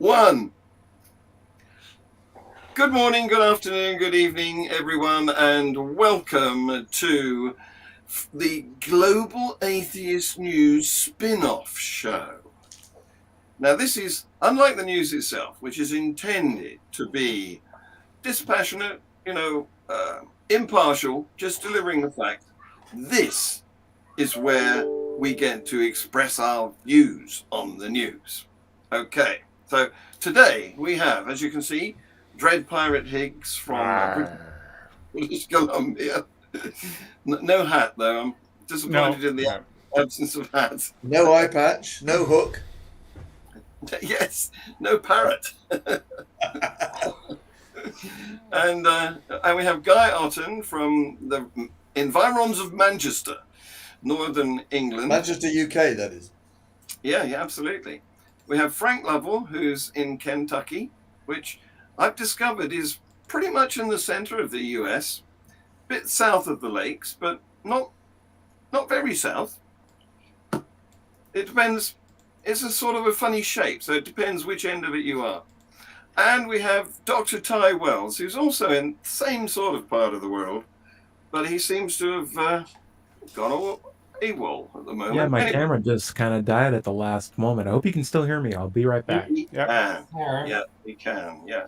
one. Good morning, good afternoon, good evening, everyone, and welcome to the Global Atheist News spin-off show. Now, this is unlike the news itself, which is intended to be dispassionate, impartial, just delivering the fact. This is where we get to express our views on the news. Okay, so today we have, as you can see, Dread Pirate Higgs from British Columbia. No hat, though. I'm disappointed in the absence of hats. No eye patch, no hook. Yes, no parrot. And we have Guy Otten from the environs of Manchester, Northern England. Manchester, UK, that is. Yeah, absolutely. We have Frank Lovell, who's in Kentucky, which I've discovered is pretty much in the center of the US, a bit south of the lakes, but not very south. It depends. It's a sort of a funny shape, so it depends which end of it you are. And we have Dr. Ty Wells, who's also in the same sort of part of the world, but he seems to have gone all AWOL at the moment. Yeah, my camera just kind of died at the last moment. I hope you can still hear me. I'll be right back. He can. Yeah, he can. Yeah.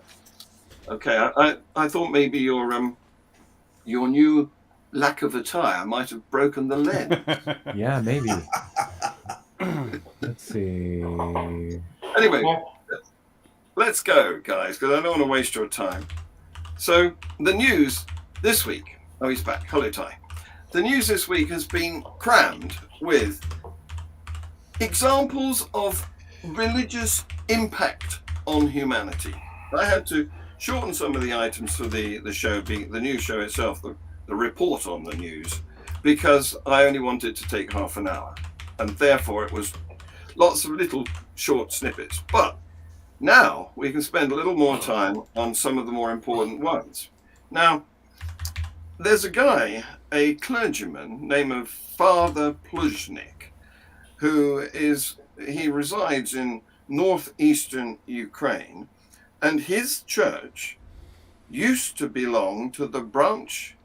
Okay, I thought maybe your new lack of attire might have broken the lead. Yeah, maybe. Let's see. Anyway, let's go, guys, because I don't want to waste your time. So the news this week. Oh, he's back. Hello, Ty. The news this week has been crammed with examples of religious impact on humanity. I had to shorten some of the items for the show, being the news show itself, the report on the news, because I only wanted to take half an hour, and therefore it was lots of little short snippets. But now we can spend a little more time on some of the more important ones. Now, there's a guy, a clergyman named Father Pluzhnik, he resides in northeastern Ukraine, and his church used to belong to the branch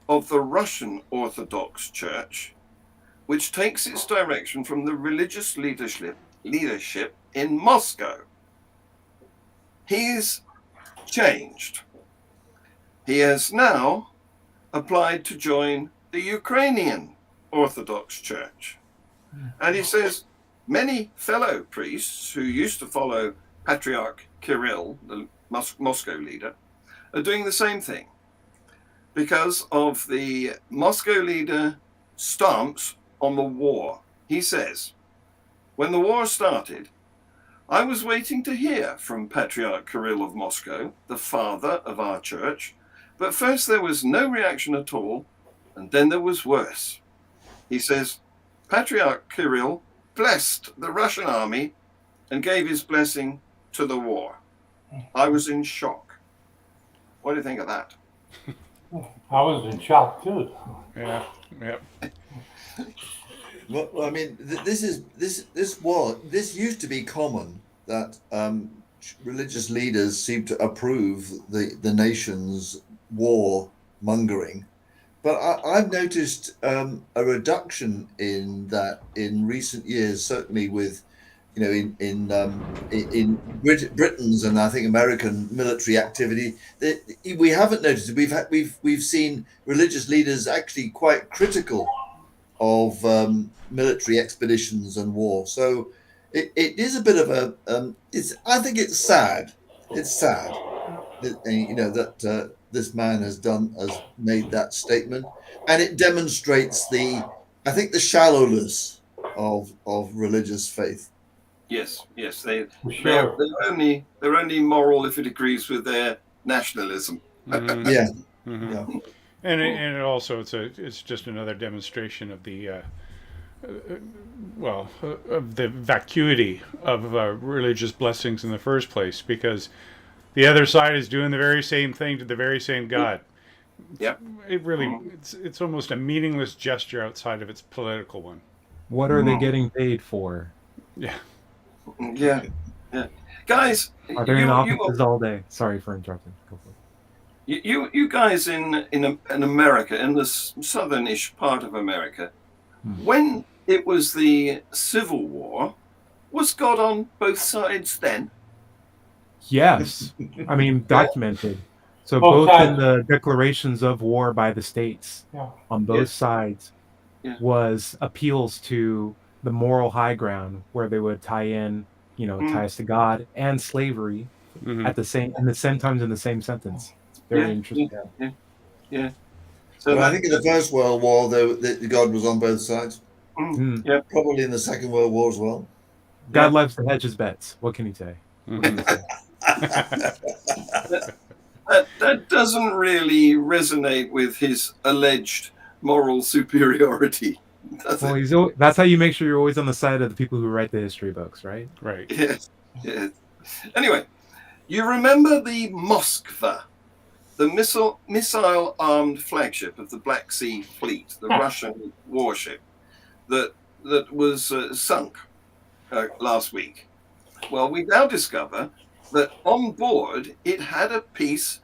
of the Russian Orthodox Church, which takes its direction from the religious leadership in Moscow. He's changed. He has now applied to join the Ukrainian Orthodox Church. And he says many fellow priests who used to follow Patriarch Kirill, the Moscow leader, are doing the same thing because of the Moscow leader stance on the war. He says, when the war started, I was waiting to hear from Patriarch Kirill of Moscow, the father of our church, but first there was no reaction at all, and then there was worse. He says, Patriarch Kirill blessed the Russian army and gave his blessing to the war. I was in shock. What do you think of that? I was in shock too. Yeah. Well, I mean, this used to be common that religious leaders seem to approve the nation's war mongering, but I've noticed a reduction in that in recent years. Certainly, with in Britain's and I think American military activity, we haven't noticed it. We've seen religious leaders actually quite critical of military expeditions and war. So it is a bit of a. I think it's sad. It's sad that this man has made that statement, and it demonstrates the shallowness of religious faith. Yes, they're only moral if it agrees with their nationalism. Mm-hmm. Yeah. And it also it's just another demonstration of the of the vacuity of religious blessings in the first place, because the other side is doing the very same thing to the very same God. Yep. It really it's almost a meaningless gesture outside of its political one. What are they getting paid for? Yeah. Yeah. Guys, Are they in you offices all day? Sorry for interrupting. Go for it. you guys in America, in the southernish part of America, when it was the Civil War, was God on both sides then? Yes, I mean documented. So Both both in sides. the declarations of war by the states Yeah. on both Yes. sides Yeah. was appeals to the moral high ground where they would tie in, tie us to God and slavery Mhm. at the same times in the same sentence. It's very interesting. Yeah. So Well, I think in the First World War, the God was on both sides. Mm. yeah. Probably in the Second World War as well. God Yeah. loves to hedge his bets. What can he say? What can he say? That doesn't really resonate with his alleged moral superiority, does Well, it? that's how you make sure you're always on the side of the people who write the history books, right? Right. Yes. Yes. Anyway, you remember the Moskva, the missile-armed flagship of the Black Sea Fleet, the Russian warship that was sunk last week. Well, we now discover that on board it had a piece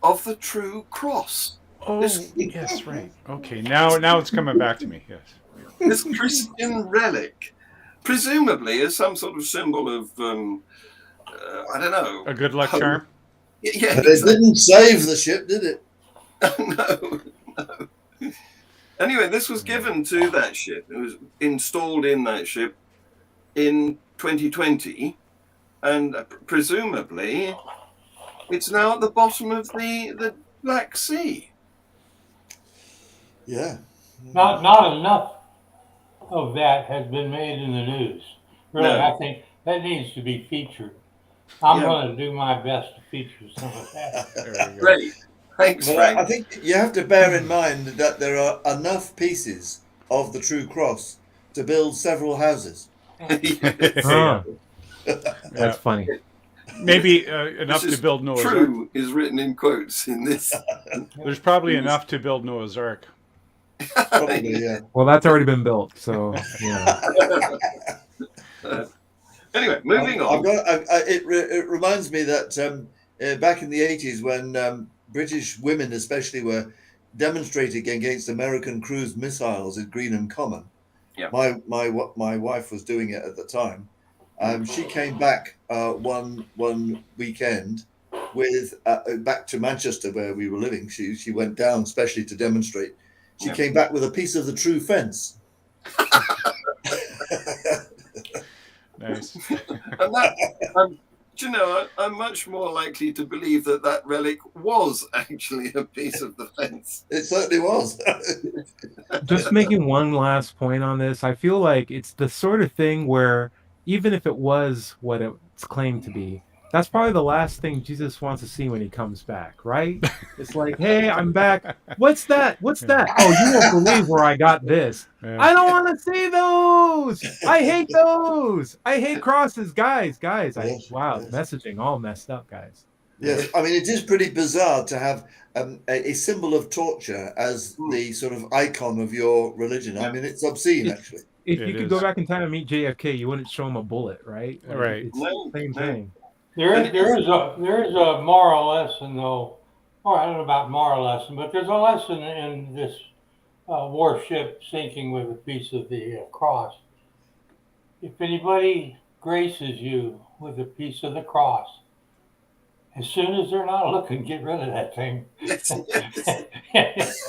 of the true cross. Oh, This- yes, right. Okay, now it's coming back to me. Yes. This Christian relic, presumably as some sort of symbol of, I don't know. A good luck hope. charm. Yeah, But it didn't save the ship, did it? no. Anyway, this was given to that ship. It was installed in that ship in 2020, and presumably it's now at the bottom of the Black Sea. Yeah. Not enough of that has been made in the news. Really, No. I think that needs to be featured. I'm Yeah. going to do my best to feature some of that. There you go. Great. Thanks, Well, Frank. I think you have to bear in mind that there are enough pieces of the true cross to build several houses. Huh. That's funny. Maybe enough This to is build Noah's Ark. True is written in quotes in this. There's probably enough to build Noah's Ark. Probably, yeah. Well, that's already been built, so Anyway, moving on. It reminds me that back in the 80s, when British women especially were demonstrating against American cruise missiles at Greenham Common. Yeah. My wife was doing it at the time. She came back one weekend with back to Manchester where we were living. She went down especially to demonstrate. She Yeah. came back with a piece of the true fence. Nice. And that, do you know, I'm much more likely to believe that relic was actually a piece of the fence. It certainly was. just making one last point on this, I feel like it's the sort of thing where even if it was what it's claimed to be, that's probably the last thing Jesus wants to see when he comes back, right? It's like, hey, I'm back. What's that? What's that? Oh, you won't believe where I got this. Yeah. I don't want to see those. I hate those. I hate crosses, guys. Wow, messaging all messed up, guys. Yes, I mean, it is pretty bizarre to have a symbol of torture as the sort of icon of your religion. I mean, it's obscene, actually. If It you could is. go back in time and meet JFK, you wouldn't show him a bullet, right? Like, Right. It's No, the same no. thing. There is a moral lesson, though. Or I don't know about moral lesson, but there's a lesson in this warship sinking with a piece of the cross. If anybody graces you with a piece of the cross, as soon as they're not looking, get rid of that thing. Yes.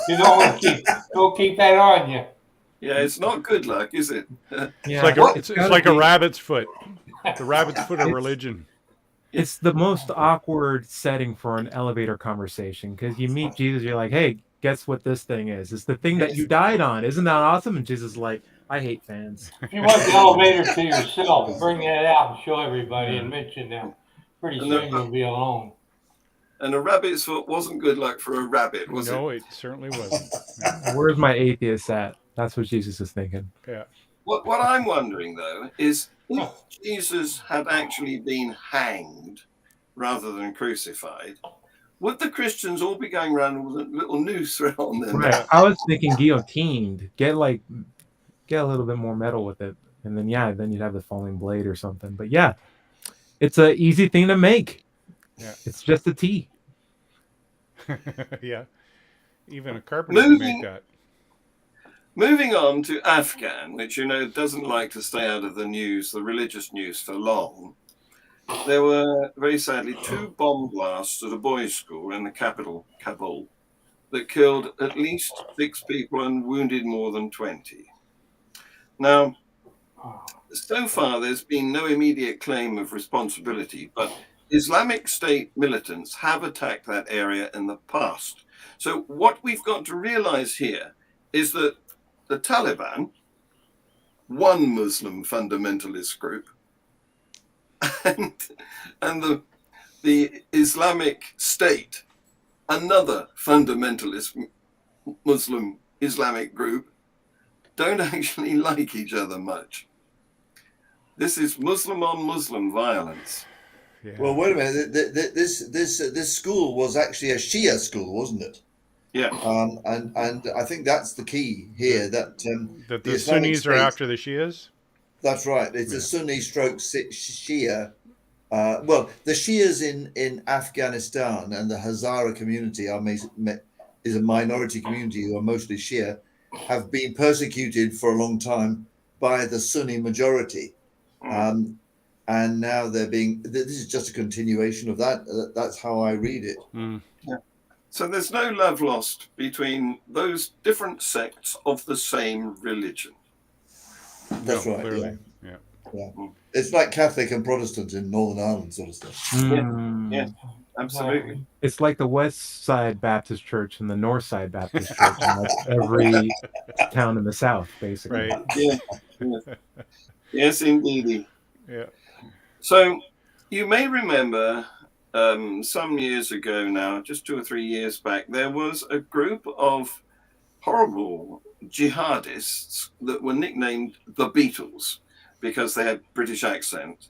You don't want to keep that on you. Yeah, it's not good luck, is it? Yeah, It's like it's gotta like a be- rabbit's foot. The rabbit's foot of religion. It's the most awkward setting for an elevator conversation because you meet Jesus, you're like, hey, guess what this thing is? It's the thing that you died on. Isn't that awesome? And Jesus is like, I hate fans. If you want the elevator to yourself, bring that out and show everybody and mention them. Pretty soon you'll be alone. And a rabbit's foot wasn't good luck for a rabbit, was No, it? it certainly wasn't. Where's my atheist at? That's what Jesus is thinking. Yeah. What I'm wondering, though, is if Jesus had actually been hanged rather than crucified, would the Christians all be going around with a little noose around them? Right. I was thinking guillotined. Get a little bit more metal with it. And then, then you'd have the falling blade or something. But yeah, It's an easy thing to make. Yeah. It's just a tea. Yeah. Even a carpenter can make that. Moving on to Afghan, which, doesn't like to stay out of the news, the religious news, for long. There were, very sadly, 2 bomb blasts at a boys' school in the capital, Kabul, that killed at least 6 people and wounded more than 20. Now, so far, there's been no immediate claim of responsibility, but Islamic State militants have attacked that area in the past. So what we've got to realize here is that the Taliban, one Muslim fundamentalist group, and the Islamic State, another fundamentalist Muslim Islamic group, don't actually like each other much. This is Muslim on Muslim violence. Yeah. Well, wait a minute. This school was actually a Shia school, wasn't it? Yeah. And I think that's the key here. That That the the Islamic Sunnis are State- after the Shias? That's right. It's a Sunni stroke Shia. Well, the Shias in Afghanistan and the Hazara community is a minority community who are mostly Shia, have been persecuted for a long time by the Sunni majority. And now they're being. This is just a continuation of that. That's how I read it. Mm. Yeah. So there's no love lost between those different sects of the same religion. That's No, right. clearly. Yeah. Yeah. Yeah. It's like Catholic and Protestant in Northern Ireland, sort of stuff. Yeah. Absolutely. It's like the West Side Baptist Church and the North Side Baptist Church in like every town in the South, basically. Right. Yeah. Yes, indeedy. Yeah. So you may remember some years ago now, just 2 or 3 years back, there was a group of horrible jihadists that were nicknamed the Beatles because they had British accent.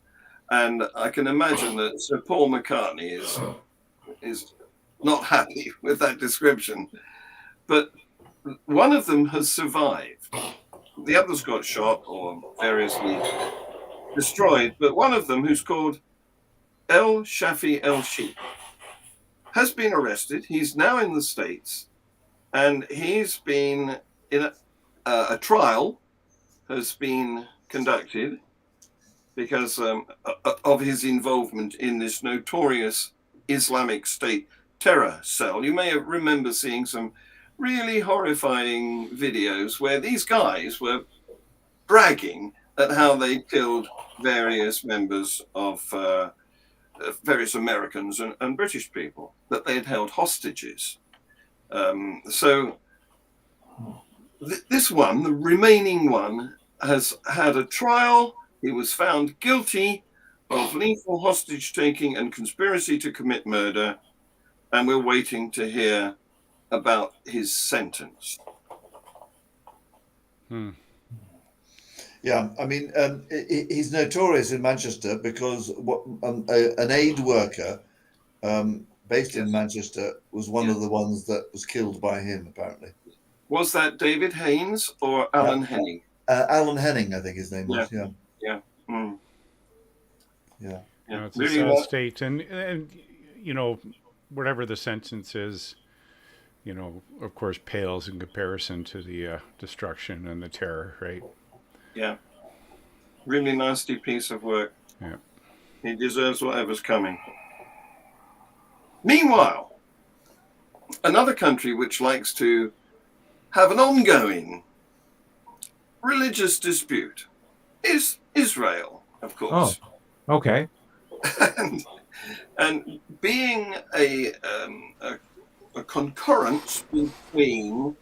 And I can imagine that Sir Paul McCartney is not happy with that description. But one of them has survived. The others got shot or variously destroyed. But one of them, who's called El Shafi El Sheikh, has been arrested. He's now in the States. And he's been in a trial has been conducted because of his involvement in this notorious Islamic State terror cell. You may remember seeing some really horrifying videos where these guys were bragging at how they killed various members of various Americans and British people, that they had held hostages. So this one, the remaining one, has had a trial. He was found guilty of lethal hostage taking and conspiracy to commit murder, and we're waiting to hear about his sentence. Yeah, I mean, he's notorious in Manchester because an aid worker based in Manchester was one of the ones that was killed by him, apparently. Was that David Haynes or Alan Henning? Alan Henning, I think his name was. Yeah. Yeah. Mm. Yeah. No, it's Really a sad state, and whatever the sentence is, of course, pales in comparison to the destruction and the terror, right? Yeah. Really nasty piece of work. Yeah. He deserves whatever's coming. Meanwhile, another country which likes to have an ongoing religious dispute is Israel, of course. Oh, okay. and being a concurrence between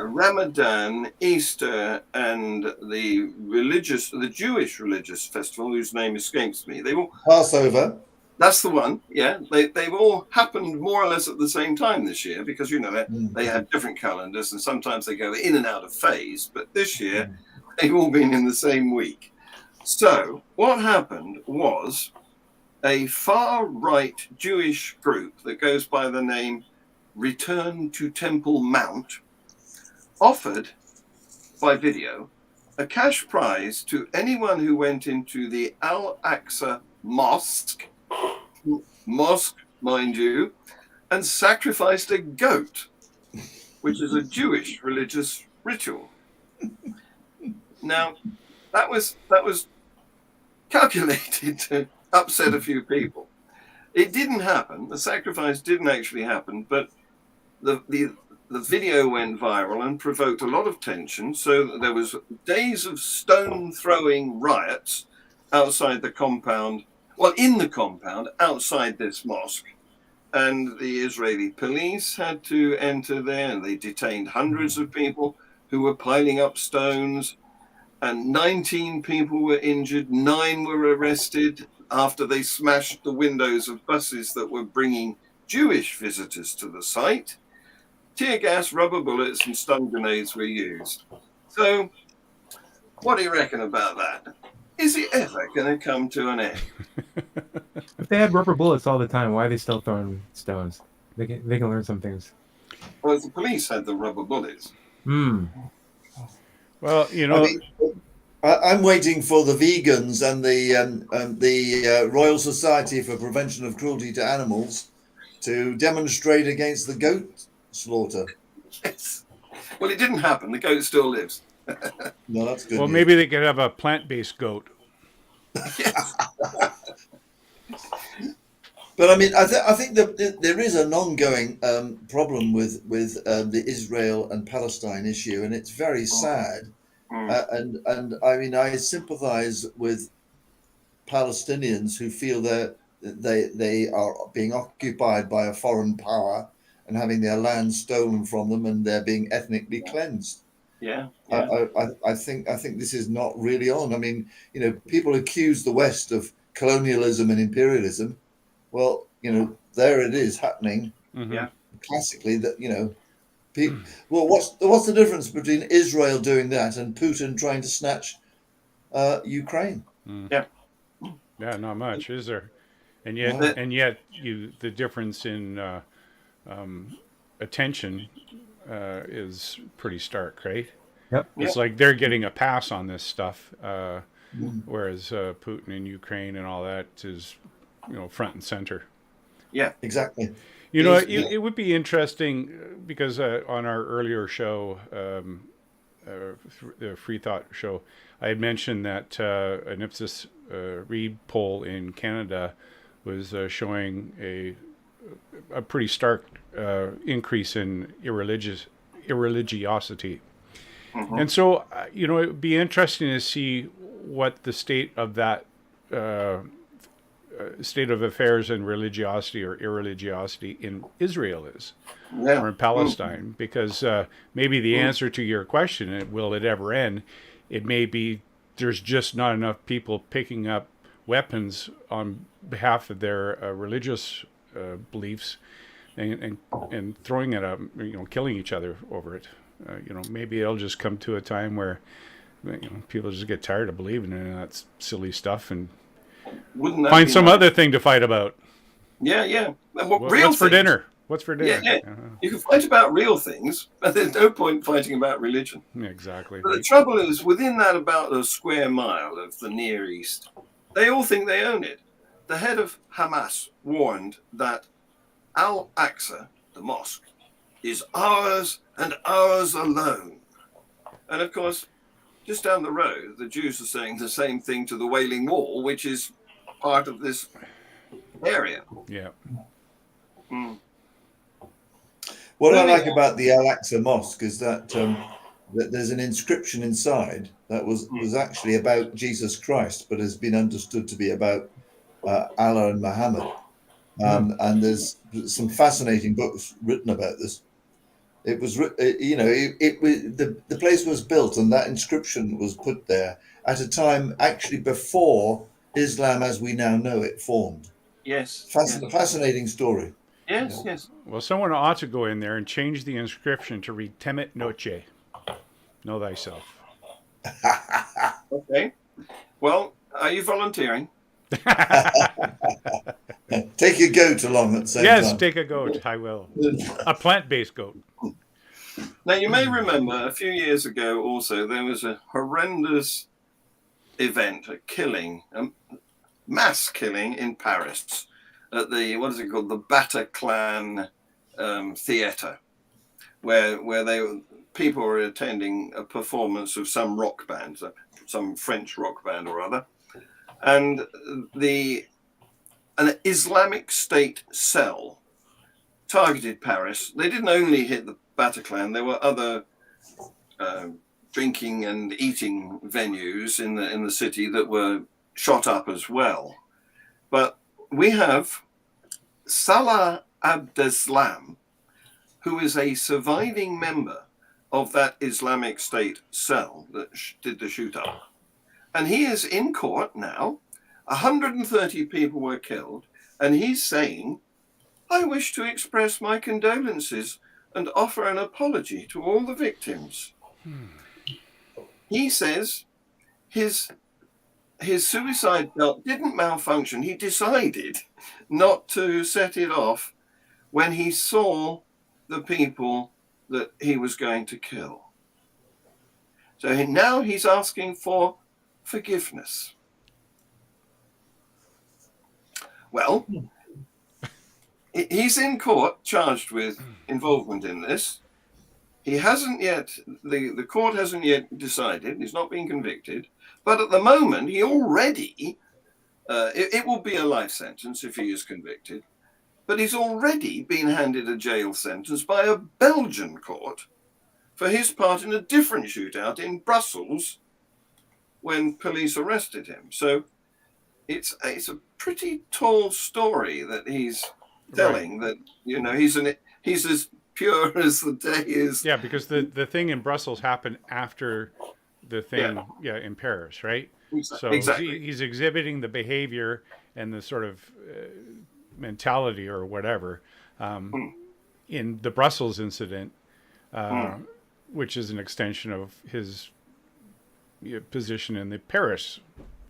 Ramadan, Easter, and the Jewish religious festival, whose name escapes me. They all Passover. That's the one. Yeah, they've all happened more or less at the same time this year because they have different calendars and sometimes they go in and out of phase. But this year they've all been in the same week. So what happened was a far-right Jewish group that goes by the name Return to Temple Mount offered by video a cash prize to anyone who went into the Al-Aqsa mosque, mind you, and sacrificed a goat, which is a Jewish religious ritual. Now, that was calculated to upset a few people. It didn't happen. The sacrifice didn't actually happen, but the video went viral and provoked a lot of tension. So there was days of stone throwing riots outside the compound, well, in the compound outside this mosque. And the Israeli police had to enter there, and they detained hundreds of people who were piling up stones. And 19 people were injured, 9 were arrested after they smashed the windows of buses that were bringing Jewish visitors to the site. Tear gas, rubber bullets, and stun grenades were used. So, what do you reckon about that? Is it ever going to come to an end? If they had rubber bullets all the time, why are they still throwing stones? They can learn some things. Well, the police had the rubber bullets. Well, I'm waiting for the vegans and the Royal Society for Prevention of Cruelty to Animals to demonstrate against the goat slaughter. Yes. Well, it didn't happen. The goat still lives. No, that's good. Well, news. maybe they could have a plant-based goat. Yes. But I mean, I think that there is an ongoing problem with the Israel and Palestine issue, and it's very sad. And I mean, I sympathise with Palestinians who feel that they are being occupied by a foreign power and having their land stolen from them, and they're being ethnically cleansed. Yeah. I think this is not really on. I mean, people accuse the West of colonialism and imperialism. Well, there it is happening. Mm-hmm. Yeah. Classically, that well, what's the difference between Israel doing that and Putin trying to snatch Ukraine? Yeah. Yeah, not much, is there? And No. yet, the difference in attention is pretty stark, right? Yep. It's like they're getting a pass on this stuff, whereas Putin in Ukraine and all that is, front and center. Yeah. Exactly. It would be interesting because on our earlier show, the Free Thought show, I had mentioned that an Ipsos Reid poll in Canada was showing a pretty stark increase in irreligiosity. Mm-hmm. And so, it would be interesting to see what the state of that state of affairs and religiosity or irreligiosity in Israel is, or in Palestine, because maybe the answer to your question, will it ever end? It may be there's just not enough people picking up weapons on behalf of their religious beliefs and throwing it up, killing each other over it. Maybe it'll just come to a time where people just get tired of believing in that silly stuff and find some other thing to fight about. Yeah. What's for dinner? What's for dinner? Yeah. You can fight about real things, but there's no point fighting about religion. Exactly. But the trouble is, within that about a square mile of the Near East, they all think they own it. The head of Hamas warned that Al-Aqsa, the mosque, is ours and ours alone. And of course, just down the road, the Jews are saying the same thing to the Wailing Wall, which is part of this area. Yeah. What I like about the Al-Aqsa Mosque is that there's an inscription inside that was actually about Jesus Christ, but has been understood to be about Allah and Muhammad. And there's some fascinating books written about this. It was, the place was built, and that inscription was put there at a time actually before Islam, as we now know it, formed. Yes. Fascinating story. Yes. Well, someone ought to go in there and change the inscription to read "Temet Noche," know thyself. Okay. Well, are you volunteering? Take your goat along at the same time. Yes, take a goat. I will. A plant-based goat. Now, you may remember a few years ago also, there was a horrendous event, a killing, mass killing in Paris at the, what is it called, the Bataclan theatre, where people were attending a performance of some rock band, some French rock band or other, and an Islamic State cell targeted Paris. They didn't only hit the Bataclan; there were other drinking and eating venues in the city that were shot up as well. But we have Salah Abdeslam, who is a surviving member of that Islamic State cell that did the shoot up. And he is in court now. 130 people were killed. And he's saying, I wish to express my condolences and offer an apology to all the victims. He says his suicide belt didn't malfunction. He decided not to set it off when he saw the people that he was going to kill. So now he's asking for forgiveness. Well, he's in court charged with involvement in this. He hasn't yet, the court hasn't yet decided, he's not being convicted, but at the moment he already, it will be a life sentence if he is convicted, but he's already been handed a jail sentence by a Belgian court for his part in a different shootout in Brussels when police arrested him. So it's a pretty tall story that he's telling, right, that, you know, he's as pure as the day is. Yeah, because the thing in Brussels happened after the thing in Paris, right? So exactly. He's exhibiting the behavior and the sort of mentality or whatever in the Brussels incident, which is an extension of his position in the Paris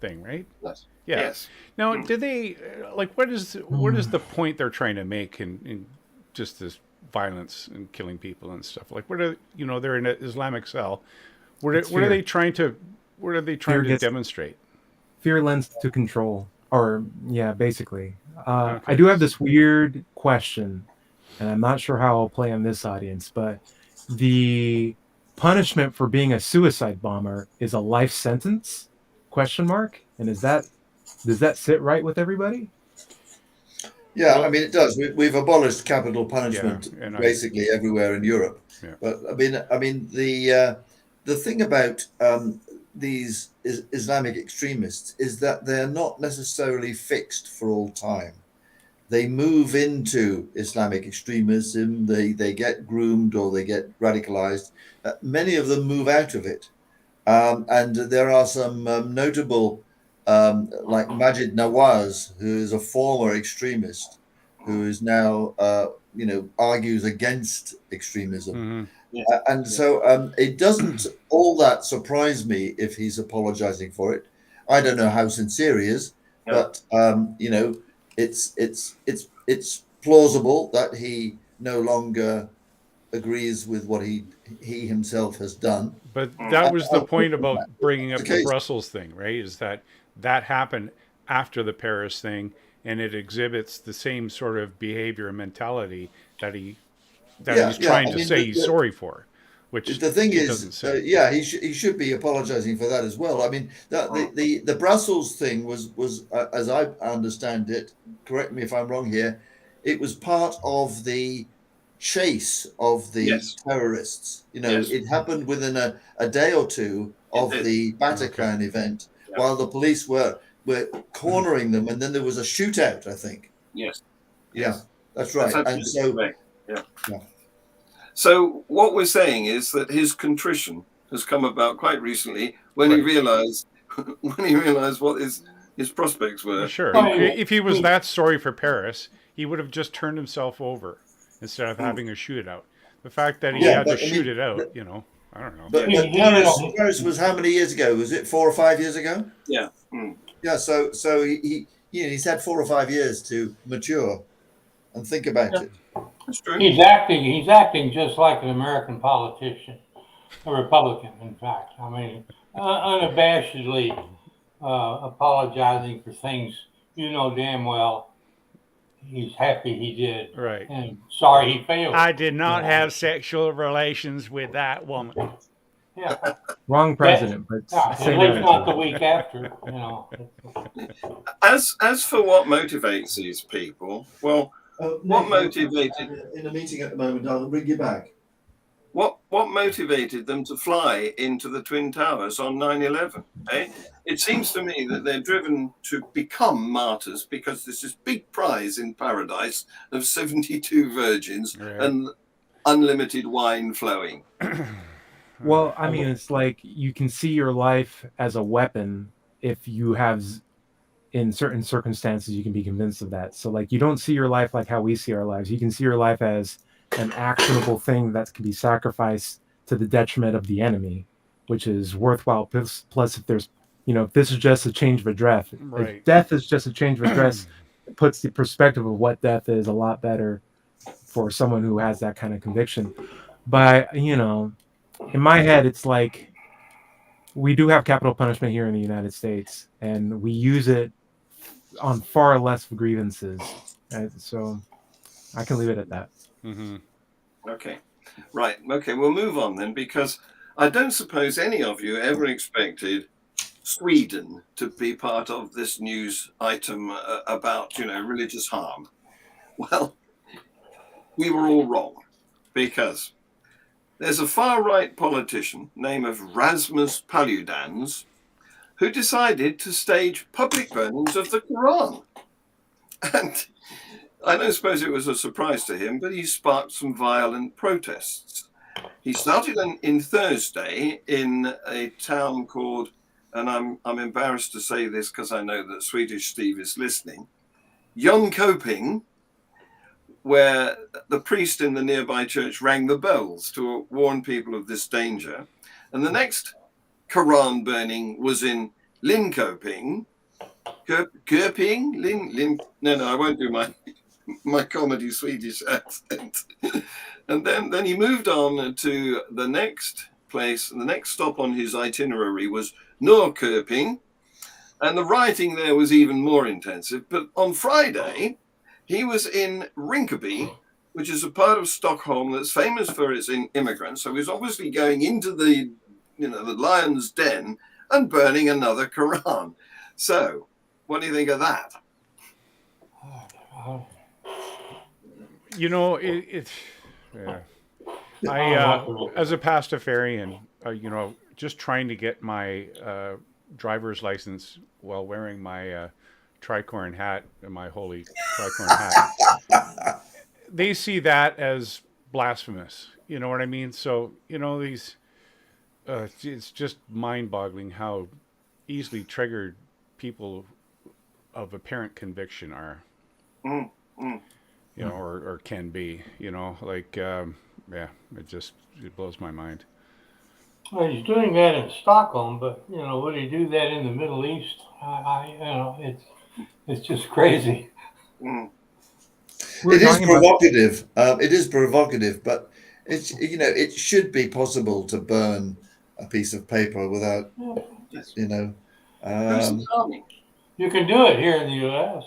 thing, right? Yes. Yeah. Yes. Now, do they what is the point they're trying to make in just this violence and killing people and stuff? Like, what are, you know, they're in an Islamic cell. What are they trying to demonstrate? Fear lends to control, or basically. Okay. I do have this weird question, and I'm not sure how I'll play on this audience, but the punishment for being a suicide bomber is a life sentence? ? And does that sit right with everybody? Yeah, I mean, it does. We've abolished capital punishment basically everywhere in Europe. Yeah. But I mean, the thing about these Islamic extremists is that they're not necessarily fixed for all time. They move into Islamic extremism. They get groomed or they get radicalized. Many of them move out of it, and there are some notable, like Majid Nawaz, who is a former extremist, who is now, argues against extremism. Mm-hmm. Yeah. And so it doesn't all that surprise me if he's apologizing for it. I don't know how sincere he is, but it's plausible that he no longer agrees with what he himself has done. But that was the point about bringing up the Brussels thing, right? Is that happened after the Paris thing, and it exhibits the same sort of behavior and mentality that he's trying to say he's sorry for. Which the thing is, he should be apologizing for that as well. I mean, the Brussels thing was as I understand it, correct me if I'm wrong here, it was part of the chase of the terrorists. You know, it happened within a day or two of the Bataclan event, while the police were cornering them, and then there was a shootout, I think. Yes. Yeah, that's right. And so, So what we're saying is that his contrition has come about quite recently when he realized what his prospects were. Well, sure. If he was that sorry for Paris, he would have just turned himself over instead of having a shootout. The fact that he had to shoot it out, I don't know. But Paris was how many years ago? Was it 4 or 5 years ago? Yeah. Yeah. So he's had 4 or 5 years to mature and think about it. That's true. He's acting just like an American politician, a Republican, in fact. I mean, unabashedly apologizing for things you know damn well he's happy he did, Right. and sorry he failed. I did not have sexual relations with that woman. Yeah. Wrong president, but At same least not the attitude. week after, you know. As for what motivates these people, well, what motivated in a meeting at the moment? I'll bring you back. what motivated them to fly into the Twin Towers on 9/11? Eh? It seems to me that they're driven to become martyrs because there's this big prize in paradise of 72 virgins and unlimited wine flowing. Well, I mean, it's like you can see your life as a weapon if you have, in certain circumstances, you can be convinced of that. So, like, you don't see your life like how we see our lives. You can see your life as an actionable thing that can be sacrificed to the detriment of the enemy, which is worthwhile. Plus, if there's, if this is just a change of address, if death is just a change of address, it puts the perspective of what death is a lot better for someone who has that kind of conviction. But, in my head, it's like we do have capital punishment here in the United States, and we use it on far less grievances. So I can leave it at that. Mm-hmm. Okay. Right. Okay, we'll move on then, because I don't suppose any of you ever expected Sweden to be part of this news item about, religious harm. Well, we were all wrong, because there's a far-right politician named Rasmus Paludans who decided to stage public burnings of the Quran. And I don't suppose it was a surprise to him, but he sparked some violent protests. He started in Thursday in a town called, and I'm embarrassed to say this because I know that Swedish Steve is listening, Jönköping, where the priest in the nearby church rang the bells to warn people of this danger. And the next Quran burning was in Linköping. No, I won't do my comedy Swedish accent. And then he moved on to the next place, and the next stop on his itinerary was Norrköping. And the rioting there was even more intensive. But on Friday, he was in Rinkeby, which is a part of Stockholm that's famous for its immigrants. So he's obviously going into the lion's den and burning another Quran. So, what do you think of that? As a pastafarian, just trying to get my driver's license while wearing my tricorn hat and my holy tricorn hat, they see that as blasphemous. You know what I mean? So, these, it's just mind-boggling how easily triggered people of apparent conviction are, or can be, it blows my mind. Well, he's doing that in Stockholm, but, would he do that in the Middle East? It's just crazy. It is provocative. It is provocative, but it's it should be possible to burn a piece of paper without You can do it here in the U.S.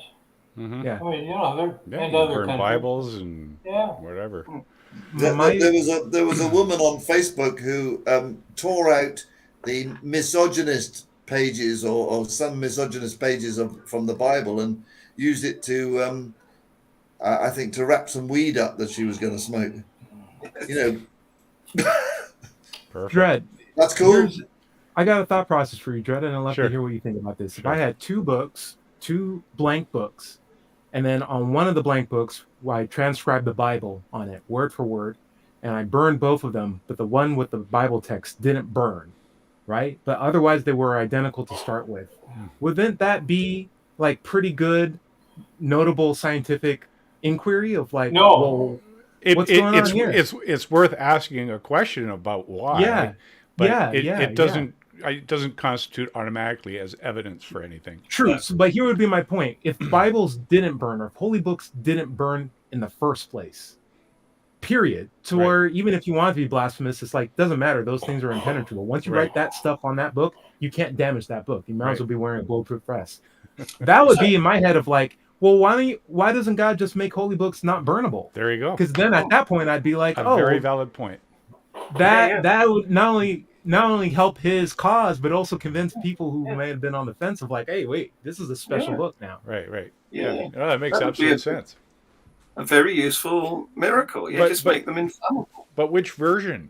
Mm-hmm. Yeah. I mean, and you other burn countries. Bibles and whatever. There was a woman on Facebook who tore out the misogynist pages or some misogynist pages from the Bible and used it to I think to wrap some weed up that she was going to smoke. Perfect. Dread. That's cool. I got a thought process for you, Dread, and I'd love Sure. to hear what you think about this. If I had two blank books, and then on one of the blank books, I transcribed the Bible on it, word for word, and I burned both of them, but the one with the Bible text didn't burn, right? But otherwise, they were identical to start with. Wouldn't that be like pretty good, notable scientific inquiry of like, No. what's going on here? It's worth asking a question about why. Yeah. But it doesn't constitute automatically as evidence for anything. True. So, but here would be my point. If Bibles didn't burn, or holy books didn't burn in the first place, period. So, or even if you want to be blasphemous, it's like, doesn't matter. Those things are impenetrable. Once you write that stuff on that book, you can't damage that book. You might as well be wearing a bulletproof vest. That would be in my head of like, well, why doesn't God just make holy books not burnable? There you go. Because then at that point I'd be like, A oh, very valid point. that would not only help his cause, but also convince people who may have been on the fence of like, hey, wait, this is a special book now. Right. Yeah. No, that makes That would absolute be sense. A very useful miracle. Yeah, just make them infallible. But which version?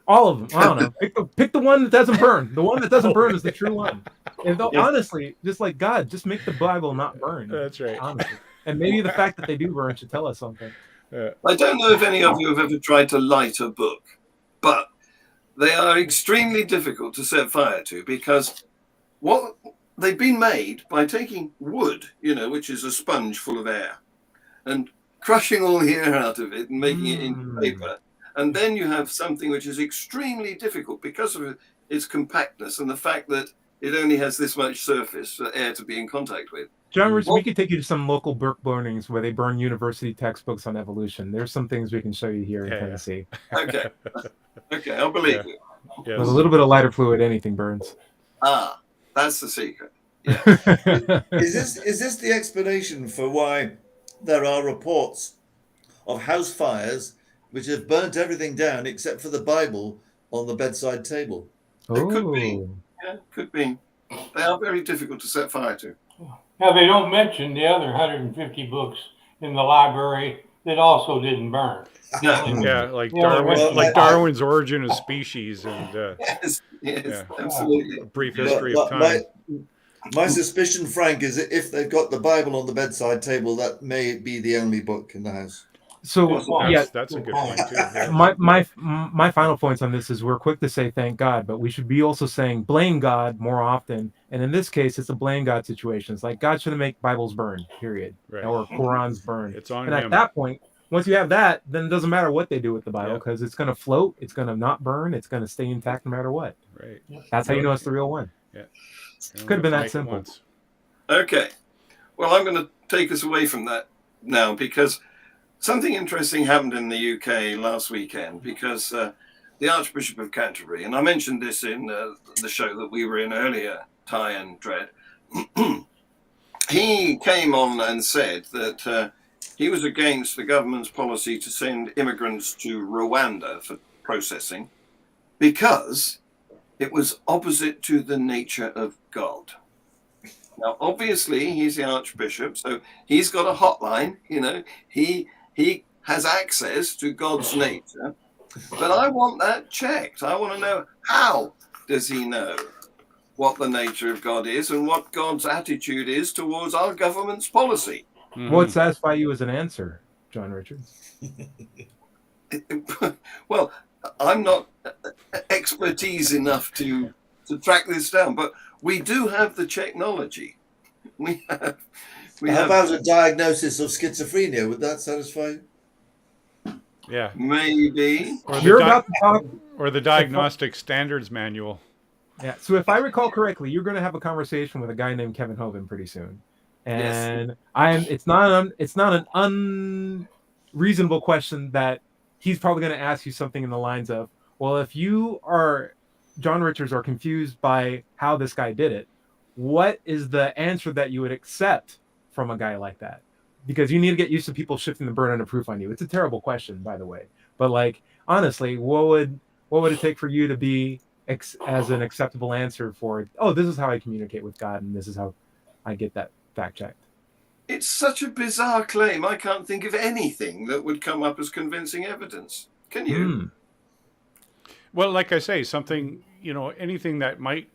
All of them. I don't know. Pick the one that doesn't burn. The one that doesn't burn is the true one. And honestly, just like God, just make the Bible not burn. That's right. Honestly. And maybe the fact that they do burn should tell us something. I don't know if any of you have ever tried to light a book, but they are extremely difficult to set fire to because they've been made by taking wood, which is a sponge full of air, and crushing all the air out of it and making it into paper. And then you have something which is extremely difficult because of its compactness and the fact that it only has this much surface for air to be in contact with. John, we could take you to some local book burnings where they burn university textbooks on evolution. There's some things we can show you here in Tennessee. Okay, I'll believe you. Yes. With a little bit of lighter fluid, anything burns. That's the secret. Yeah. Is this the explanation for why there are reports of house fires which have burnt everything down except for the Bible on the bedside table? It could be. Yeah, could be. They are very difficult to set fire to. Now, they don't mention the other 150 books in the library that also didn't burn. Yeah, like Darwin's Origin of Species and yes, absolutely. A Brief History of Time. My suspicion, Frank, is that if they've got the Bible on the bedside table, that may be the only book in the house. So that's a good point too. Yeah. My final points on this is we're quick to say thank God, but we should be also saying blame God more often. And in this case, it's a blame God situation. It's like God shouldn't make Bibles burn, period, or Qurans burn. It's on him. At that point, once you have that, then it doesn't matter what they do with the Bible because it's going to float, it's going to not burn, it's going to stay intact no matter what. Right. That's how you know it's the real one. Yeah. Could have been that simple. Okay. Well, I'm going to take us away from that now because something interesting happened in the UK last weekend because the Archbishop of Canterbury, and I mentioned this in the show that we were in earlier, Ty and Dread, he came on and said that he was against the government's policy to send immigrants to Rwanda for processing because it was opposite to the nature of God. Now, obviously, he's the Archbishop, so he's got a hotline, he has access to God's nature, but I want that checked. I want to know, how does he know what the nature of God is and what God's attitude is towards our government's policy? What would satisfy you as an answer, John Richards? Well, I'm not expertise enough to track this down, but we do have the technology. How about a diagnosis of schizophrenia? Would that satisfy you? Yeah. Maybe. Or the Diagnostic Standards Manual. Yeah. So if I recall correctly, you're going to have a conversation with a guy named Kevin Hovind pretty soon. And it's not an unreasonable question that he's probably going to ask you something in the lines of, well, if you are John Richards are confused by how this guy did it, what is the answer that you would accept from a guy like that? Because you need to get used to people shifting the burden of proof on you. It's a terrible question, by the way. But like, honestly, what would it take for you to be as an acceptable answer for, oh, this is how I communicate with God and this is how I get that fact checked? It's such a bizarre claim. I can't think of anything that would come up as convincing evidence. Can you? Well, like I say, something, anything that might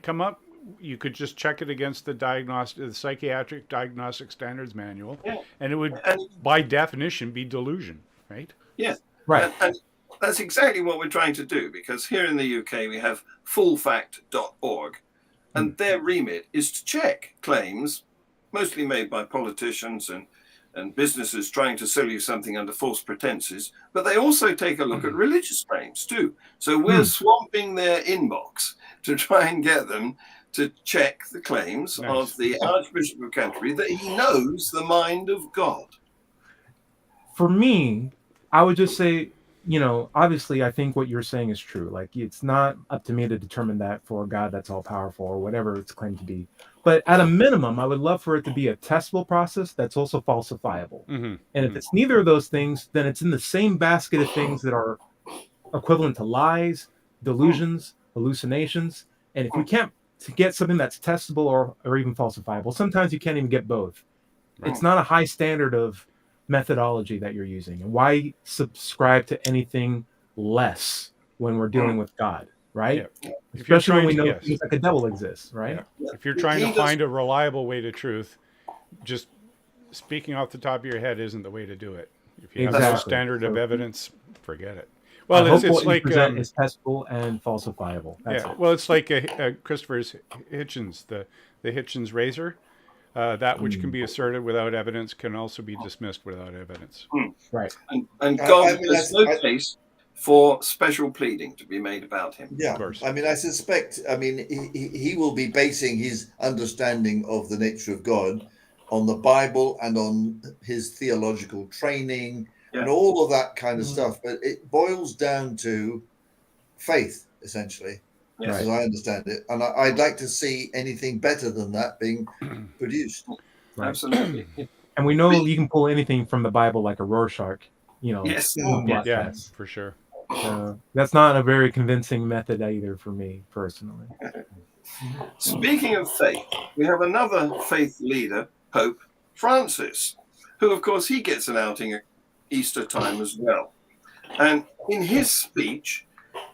come up, you could just check it against the Psychiatric Diagnostic Standards Manual, and it would, by definition, be delusion, right? Yes, right. And that's exactly what we're trying to do, because here in the UK we have fullfact.org, and their remit is to check claims, mostly made by politicians and businesses trying to sell you something under false pretenses, but they also take a look at religious claims too. So we're swamping their inbox to try and get them to check the claims of the Archbishop of Canterbury that he knows the mind of God. For me, I would just say obviously I think what you're saying is true. Like, it's not up to me to determine that for a God that's all powerful or whatever it's claimed to be. But at a minimum, I would love for it to be a testable process that's also falsifiable. Mm-hmm. And if it's neither of those things, then it's in the same basket of things that are equivalent to lies, delusions, hallucinations. And if we can't get something that's testable or even falsifiable, sometimes you can't even get both. Right. It's not a high standard of methodology that you're using. And why subscribe to anything less when we're dealing with God, right? Yeah. Especially when we know yes. things like a devil exists, right? Yeah. If you're trying to find a reliable way to truth, just speaking off the top of your head isn't the way to do it. If you have no standard of evidence, forget it. Well, it's like is testable and falsifiable. That's it. Well, it's like Christopher's Hitchens, the Hitchens razor. That which can be asserted without evidence can also be dismissed without evidence. Right. And God has no case for special pleading to be made about him. Yeah, Of course. I mean, I suspect, he will be basing his understanding of the nature of God on the Bible and on his theological training and all of that kind of stuff. But it boils down to faith, essentially, as I understand it. And I'd like to see anything better than that being produced. Right. Absolutely. And we know you can pull anything from the Bible like a Rorschach, Yes. blood Yeah, test. for sure. So that's not a very convincing method either for me personally. Speaking of faith, we have another faith leader, Pope Francis, who, of course, he gets an outing at Easter time as well. And in his speech,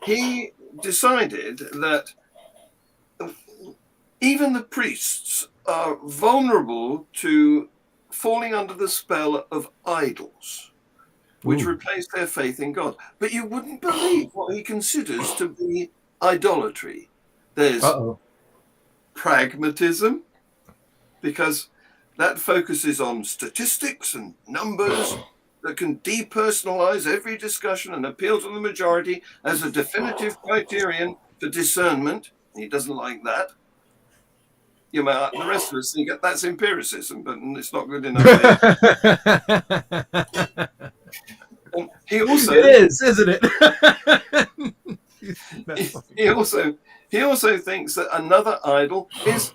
he decided that even the priests are vulnerable to falling under the spell of idols, which replace their faith in God. But you wouldn't believe what he considers to be idolatry. There's pragmatism, because that focuses on statistics and numbers that can depersonalize every discussion and appeal to the majority as a definitive criterion for discernment. He doesn't like that. The rest of us think that's empiricism, but it's not good enough. He also, it is, isn't it? he also thinks that another idol is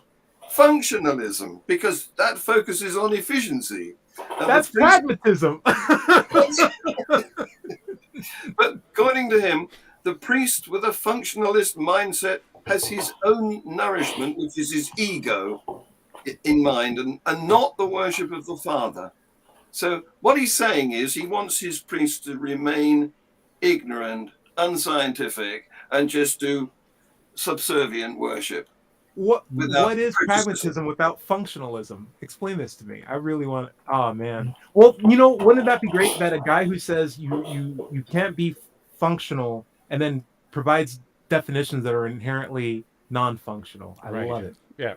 functionalism, because that focuses on efficiency. That's pragmatism. But according to him, the priest with a functionalist mindset has his own nourishment, which is his ego, in mind, and not the worship of the Father. So what he's saying is he wants his priests to remain ignorant, unscientific, and just do subservient worship. What is pragmatism without functionalism? Explain this to me. I really want. Oh man. Well, wouldn't that be great that a guy who says you can't be functional and then provides definitions that are inherently non-functional. I love it. Yeah.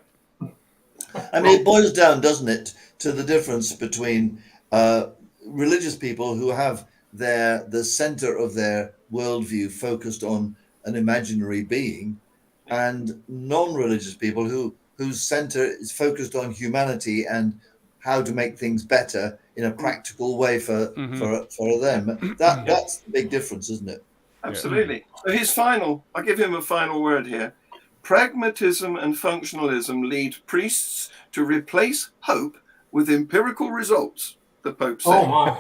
I mean, it boils down, doesn't it, to the difference between religious people who have the center of their worldview focused on an imaginary being, and non-religious people whose center is focused on humanity and how to make things better in a practical way for them. That's the big difference, isn't it? Absolutely. So I give him a final word here. Pragmatism and functionalism lead priests to replace hope with empirical results, the Pope said. Oh, my.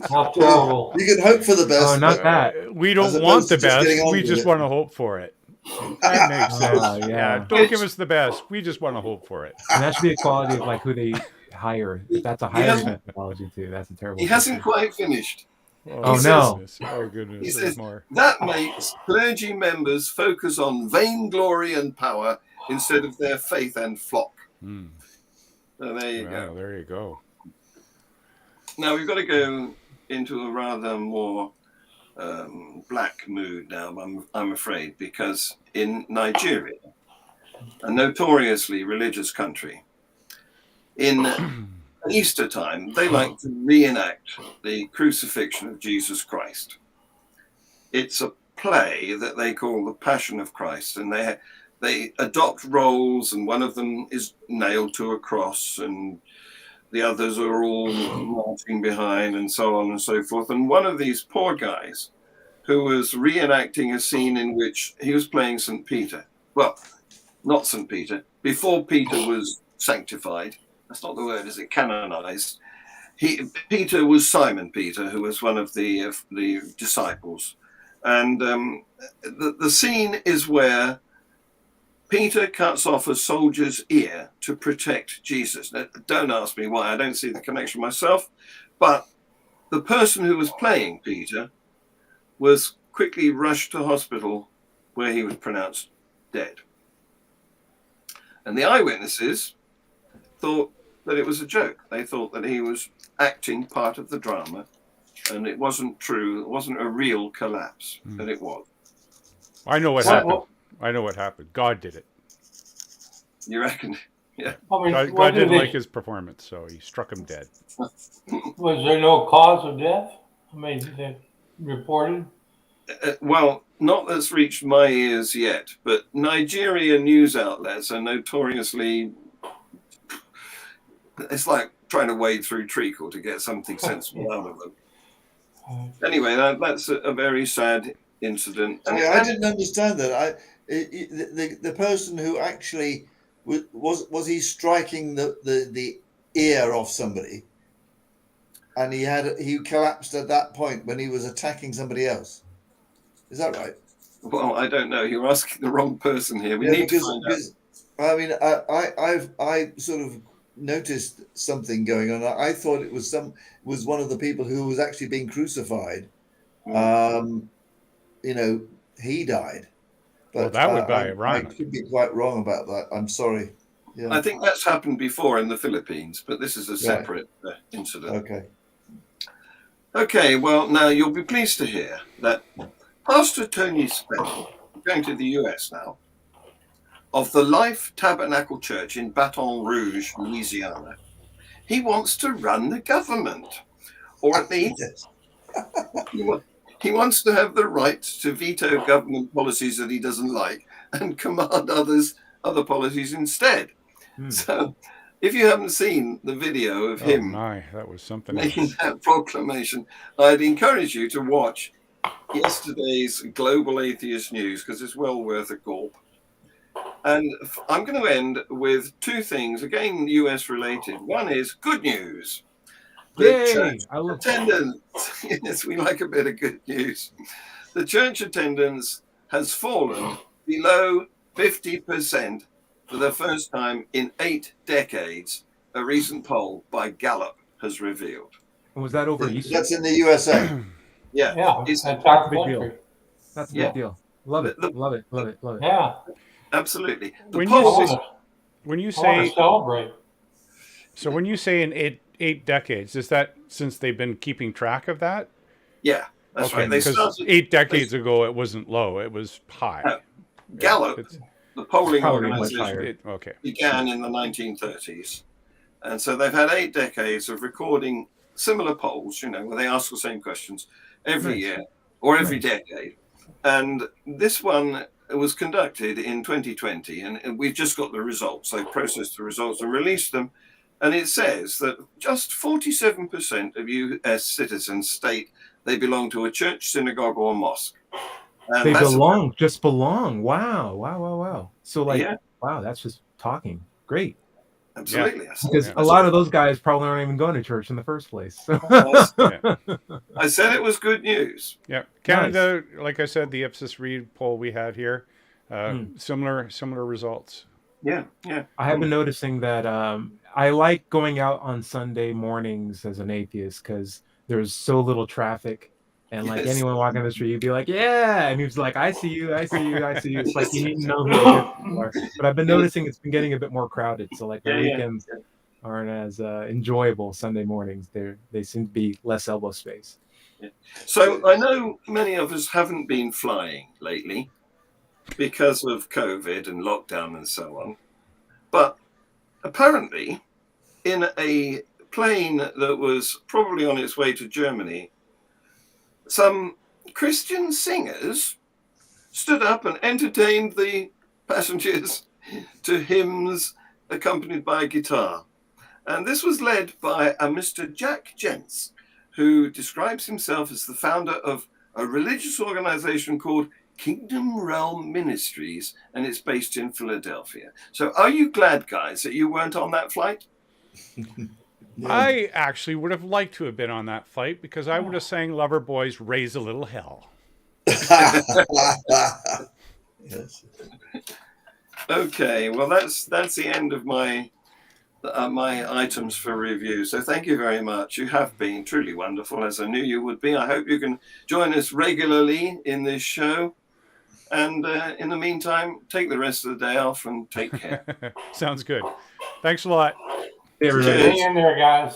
How terrible. You can hope for the best. Oh, not that. We don't want the best. We just want to hope for it. That makes sense. Yeah. Don't give us the best. We just want to hope for it. And that should be a quality of who they hire. If that's a hiring methodology too. That's a terrible. He hasn't quite finished. Oh, no. Oh, goodness. He says, more. That makes clergy members focus on vainglory and power instead of their faith and flock. So there you go. There you go. Now we've got to go into a rather more black mood now, I'm afraid, because in Nigeria, a notoriously religious country, in Easter time, they like to reenact the crucifixion of Jesus Christ. It's a play that they call The Passion of Christ, and they adopt roles, and one of them is nailed to a cross, and the others are all marching behind and so on and so forth. And one of these poor guys who was reenacting a scene in which he was playing St. Peter. Well, not St. Peter. Before Peter was sanctified, that's not the word, is it? Canonized. Peter was Simon Peter, who was one of the disciples. And the scene is where Peter cuts off a soldier's ear to protect Jesus. Now, don't ask me why. I don't see the connection myself. But the person who was playing Peter was quickly rushed to hospital where he was pronounced dead. And the eyewitnesses thought that it was a joke. They thought that he was acting part of the drama, and it wasn't true. It wasn't a real collapse, but it was. I know what happened. I know what happened. God did it. You reckon? Yeah. I mean, God didn't like his performance, so he struck him dead. Was there no cause of death? I mean, they reported? Well, not that's reached my ears yet, but Nigerian news outlets are notoriously... It's like trying to wade through treacle to get something sensible out of them. Anyway, that's a very sad incident. I didn't understand that. The person who actually was he striking the ear off somebody, and he collapsed at that point when he was attacking somebody else. Is that right? Well, I don't know. You're asking the wrong person here. We need to find out. I mean, I sort of noticed something going on. I thought it was one of the people who was actually being crucified. He died. But well, that would be I ironic. could be quite wrong about that. I'm sorry. Yeah. I think that's happened before in the Philippines, but this is a separate incident. Okay, well, now you'll be pleased to hear that Pastor Tony Spell, going to the US now, of the Life Tabernacle Church in Baton Rouge, Louisiana, he wants to run the government, or at least he wants to have the right to veto government policies that he doesn't like and command other policies instead. So if you haven't seen the video of him that was something making else. that proclamation, I'd encourage you to watch yesterday's Global Atheist News, because it's well worth a gulp. And I'm going to end with two things, again, US related. One is good news. The church attendance, yes, we like a bit of good news. The church attendance has fallen below 50% for the first time in 8 decades, a recent poll by Gallup has revealed. And was that over Easter? That's in the USA. Yeah, that's a big deal. That's a big deal. Love it. Love it. Love it. Love it. Yeah. Absolutely. When you say celebrate. So when you say in eight decades, is that since they've been keeping track of that? Yeah, that's right. Because 8 decades ago it wasn't low; it was high. Gallup, the polling organization, began in the 1930s, and so they've had 8 decades of recording similar polls. Where they ask the same questions every year or every decade, and this one was conducted in 2020, and we've just got the results. They processed the results and released them, and it says that just 47% of US citizens state they belong to a church, synagogue, or mosque. And they belong. Wow. So wow, that's just talking. Great. Absolutely. Because a lot of those guys probably aren't even going to church in the first place. So. I said it was good news. Yeah. Canada, like I said, the Ipsos Reid poll we had here, similar results. Yeah. I have been noticing that I like going out on Sunday mornings as an atheist because there's so little traffic. And like anyone walking the street, you'd be like, yeah. And he's like, I see you. It's like you need to know who the people are. But I've been noticing it's been getting a bit more crowded. So like the weekends aren't as enjoyable Sunday mornings. They seem to be less elbow space. Yeah. So I know many of us haven't been flying lately because of COVID and lockdown and so on. But apparently in a plane that was probably on its way to Germany, some Christian singers stood up and entertained the passengers to hymns accompanied by a guitar. And this was led by a Mr. Jack Gents, who describes himself as the founder of a religious organization called Kingdom Realm Ministries, and it's based in Philadelphia. So are you glad, guys, that you weren't on that flight? Yeah. I actually would have liked to have been on that flight because I would have sang Loverboy's Raise a Little Hell. Yes. Okay, well, that's the end of my items for review. So thank you very much. You have been truly wonderful, as I knew you would be. I hope you can join us regularly in this show. And in the meantime, take the rest of the day off and take care. Sounds good. Thanks a lot. Hey, everybody. Cheers. Hang in there, guys.